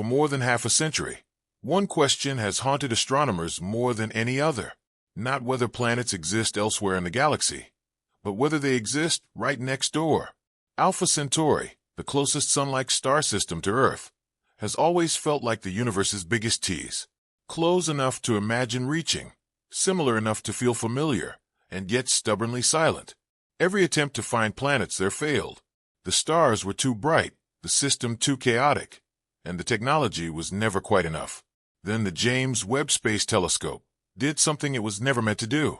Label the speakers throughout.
Speaker 1: For more than half a century, one question has haunted astronomers more than any other. Not whether planets exist elsewhere in the galaxy, but whether they exist right next door. Alpha Centauri, the closest sun-like star system to Earth, has always felt like the universe's biggest tease. Close enough to imagine reaching, similar enough to feel familiar, and yet stubbornly silent. Every attempt to find planets there failed. The stars were too bright, the system too chaotic, and the technology was never quite enough. Then the James Webb Space Telescope did something it was never meant to do.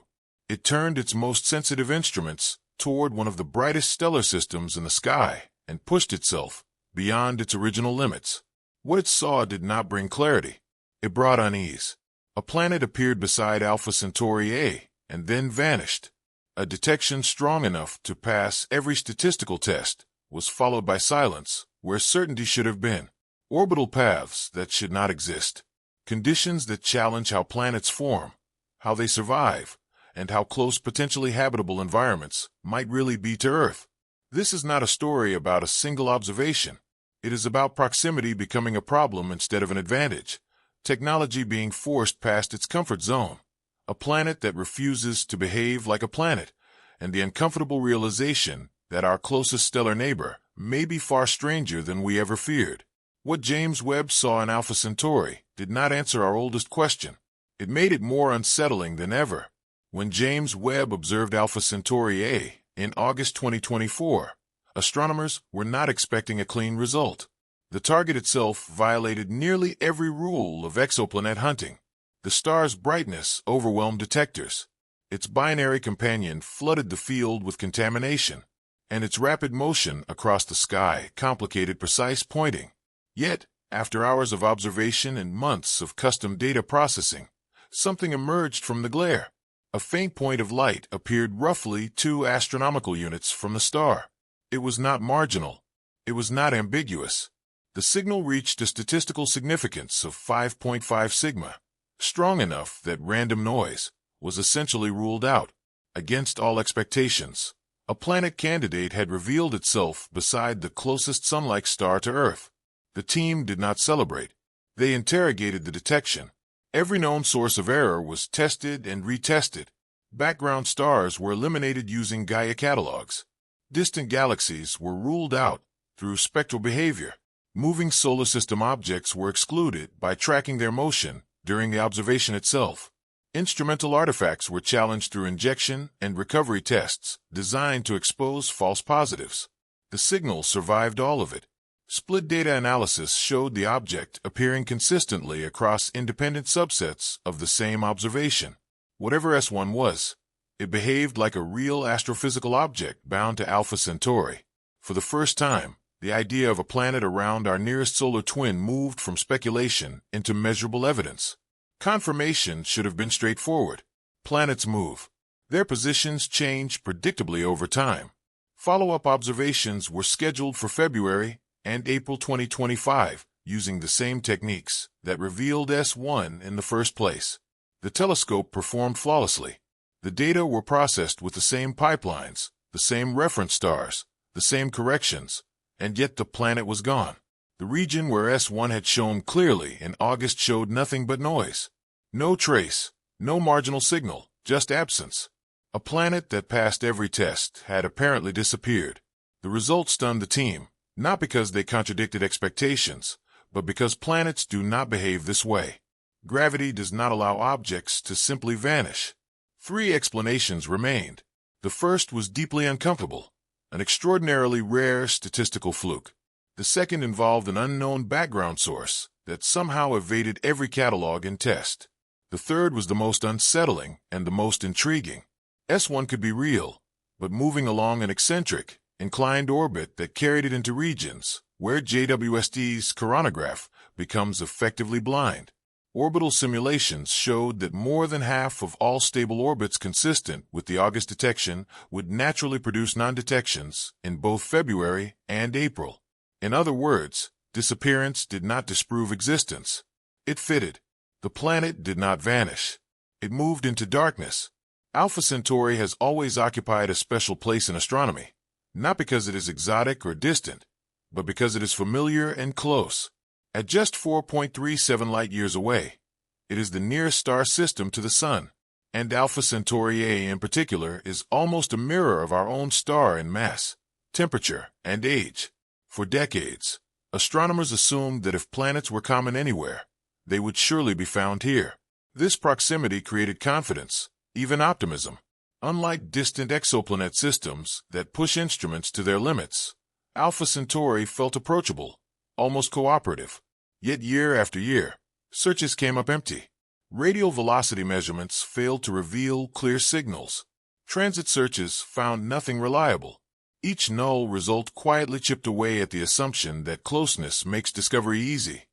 Speaker 1: It turned its most sensitive instruments toward one of the brightest stellar systems in the sky and pushed itself beyond its original limits. What it saw did not bring clarity. It brought unease. A planet appeared beside Alpha Centauri A and then vanished. A detection strong enough to pass every statistical test was followed by silence where certainty should have been. Orbital paths that should not exist. Conditions that challenge how planets form, how they survive, and how close potentially habitable environments might really be to Earth. This is not a story about a single observation. It is about proximity becoming a problem instead of an advantage, technology being forced past its comfort zone, a planet that refuses to behave like a planet, and the uncomfortable realization that our closest stellar neighbor may be far stranger than we ever feared. What James Webb saw in Alpha Centauri did not answer our oldest question. It made it more unsettling than ever. When James Webb observed Alpha Centauri A in August 2024, astronomers were not expecting a clean result. The target itself violated nearly every rule of exoplanet hunting. The star's brightness overwhelmed detectors. Its binary companion flooded the field with contamination, and its rapid motion across the sky complicated precise pointing. Yet, after hours of observation and months of custom data processing, something emerged from the glare. A faint point of light appeared roughly 2 astronomical units from the star. It was not marginal. It was not ambiguous. The signal reached a statistical significance of 5.5 sigma, strong enough that random noise was essentially ruled out. Against all expectations, a planet candidate had revealed itself beside the closest sun-like star to Earth. The team did not celebrate. They interrogated the detection. Every known source of error was tested and retested. Background stars were eliminated using Gaia catalogs. Distant galaxies were ruled out through spectral behavior. Moving solar system objects were excluded by tracking their motion during the observation itself. Instrumental artifacts were challenged through injection and recovery tests designed to expose false positives. The signal survived all of it. Split data analysis showed the object appearing consistently across independent subsets of the same observation. Whatever S1 was, it behaved like a real astrophysical object bound to Alpha Centauri. For the first time, the idea of a planet around our nearest solar twin moved from speculation into measurable evidence. Confirmation should have been straightforward. Planets move. Their positions change predictably over time. Follow-up observations were scheduled for February and April 2025, using the same techniques that revealed S1 in the first place. The telescope performed flawlessly. The data were processed with the same pipelines, the same reference stars, the same corrections, and yet the planet was gone. The region where S1 had shown clearly in August showed nothing but noise. No trace, no marginal signal, just absence. A planet that passed every test had apparently disappeared. The result stunned the team. Not because they contradicted expectations, but because planets do not behave this way. Gravity does not allow objects to simply vanish. 3 explanations remained. The first was deeply uncomfortable, an extraordinarily rare statistical fluke. The second involved an unknown background source that somehow evaded every catalog and test. The third was the most unsettling and the most intriguing. S1 could be real, but moving along an eccentric, inclined orbit that carried it into regions where JWST's coronagraph becomes effectively blind. Orbital simulations showed that more than half of all stable orbits consistent with the August detection would naturally produce non-detections in both February and April. In other words, disappearance did not disprove existence. It fitted. The planet did not vanish. It moved into darkness. Alpha Centauri has always occupied a special place in astronomy. Not because it is exotic or distant, but because it is familiar and close. At just 4.37 light-years away, it is the nearest star system to the Sun, and Alpha Centauri A in particular is almost a mirror of our own star in mass, temperature, and age. For decades, astronomers assumed that if planets were common anywhere, they would surely be found here. This proximity created confidence, even optimism. Unlike distant exoplanet systems that push instruments to their limits, Alpha Centauri felt approachable, almost cooperative. Yet year after year, searches came up empty. Radial velocity measurements failed to reveal clear signals. Transit searches found nothing reliable. Each null result quietly chipped away at the assumption that closeness makes discovery easy,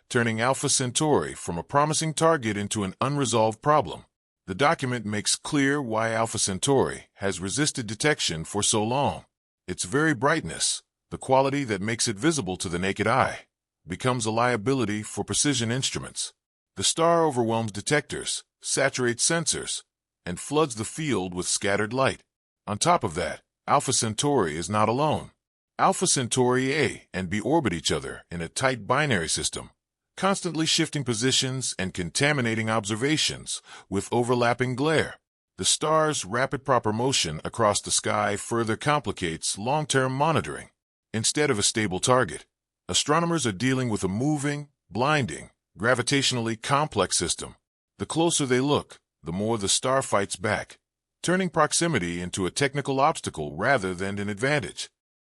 Speaker 1: turning Alpha Centauri from a promising target into an unresolved problem. The document makes clear why Alpha Centauri has resisted detection for so long. Its very brightness, the quality that makes it visible to the naked eye, becomes a liability for precision instruments. The star overwhelms detectors, saturates sensors, and floods the field with scattered light. On top of that, Alpha Centauri is not alone. Alpha Centauri A and B orbit each other in a tight binary system, constantly shifting positions and contaminating observations with overlapping glare. The star's rapid proper motion across the sky further complicates long-term monitoring. Instead of a stable target, astronomers are dealing with a moving, blinding, gravitationally complex system. The closer they look, the more the star fights back, turning proximity into a technical obstacle rather than an advantage.